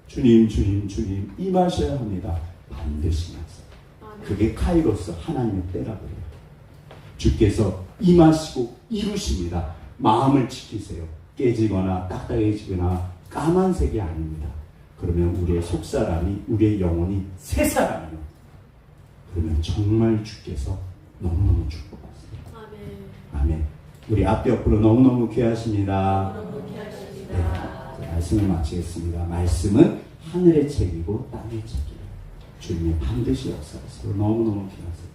주님 임하셔야 합니다. 반드시 하세요. 아멘. 그게 카이로스 하나님의 때라고 해요. 주께서 임하시고 이루십니다. 마음을 지키세요. 깨지거나 딱딱해지거나 까만색이 아닙니다. 그러면 우리의 속사람이 우리의 영혼이 새 사람이요. 그러면 정말 주께서 너무너무 축복하세요. 아멘. 아멘. 우리 앞에 옆으로 너무너무 귀하십니다. 너무 귀하십니다. 네, 말씀을 마치겠습니다. 말씀은 하늘의 책이고 땅의 책이에요. 주님이 반드시 역사하세요. 너무너무 귀하세요.